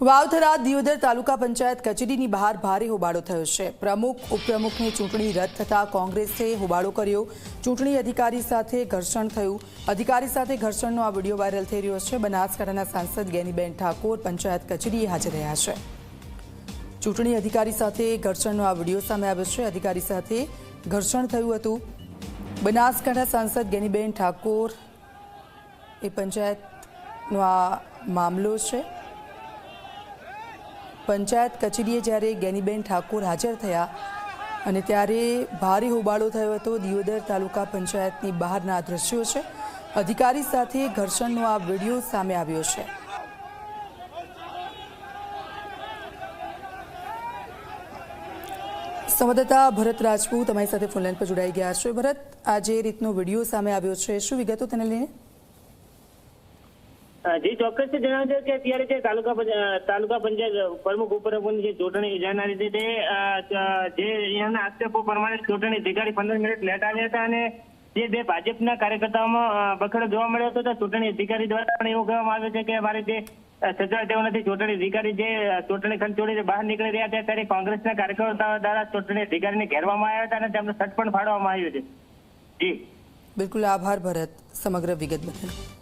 વાવથરા દિયોદર તાલુકા પંચાયત કચેરીની બહાર ભારે હોબાળો થયો છે। પ્રમુખ ઉપપ્રમુખની ચૂંટણી રદ થતાં કોંગ્રેસે હોબાળો કર્યો। ચૂંટણી અધિકારી સાથે ઘર્ષણ થયું। અધિકારી સાથે ઘર્ષણનો આ વિડીયો વાયરલ થઈ રહ્યો છે। બનાસકાંઠાના સાંસદ ગેનીબેન ઠાકોર પંચાયત કચેરીએ હાજર રહ્યા છે। ચૂંટણી અધિકારી સાથે ઘર્ષણનો આ વિડીયો સામે આવ્યો છે। અધિકારી સાથે ઘર્ષણ થયું હતું। બનાસકાંઠા સાંસદ ગેનીબેન ઠાકોર એ પંચાયતનો આ મામલો છે। પંચાયત કચેરીએ જ્યારે ગેનીબેન ઠાકોર હાજર થયા અને ત્યારે ભારે હોબાળો થયો હતો। દિયોદર તાલુકા પંચાયતની બહારના દ્રશ્યો છે। અધિકારી સાથે ઘર્ષણનો આ વિડીયો સામે આવ્યો છે। સંવાદદાતા ભરત રાજપૂત અમારી સાથે ફોન લાઈન પર જોડાઈ ગયા છે। ભરત, આ જે રીતનો વિડીયો સામે આવ્યો છે, શું વિગતો તેને લઈને? જી ચોક્કસ જણાવજો કે અત્યારે જે તાલુકા પંચાયત પ્રમુખ ઉપપ્રમુખની જે ચૂંટણી યોજાનારી હતી તે જે અહીંયાના આક્ષેપો પ્રમાણે ચૂંટણી અધિકારી 15 મિનિટ લેટ આવ્યા હતા અને જે બે ભાજપના કાર્યકર્તાઓમાં બખડો જોવા મળ્યો હતો। તો ચૂંટણી અધિકારી દ્વારા પણ એવું કહેવામાં આવ્યું છે કે અમારે જે સચવાય તેવું નથી। ચૂંટણી અધિકારી જે ચૂંટણી ખંડ છોડીને બહાર નીકળી રહ્યા હતા ત્યારે કોંગ્રેસના કાર્યકર્તાઓ દ્વારા ચૂંટણી અધિકારીને ઘેરવામાં આવ્યા હતા અને તેમને સટ પણ ફાડવામાં આવ્યું છે। જી બિલકુલ, આભાર ભરત સમગ્ર વિગત બદલ।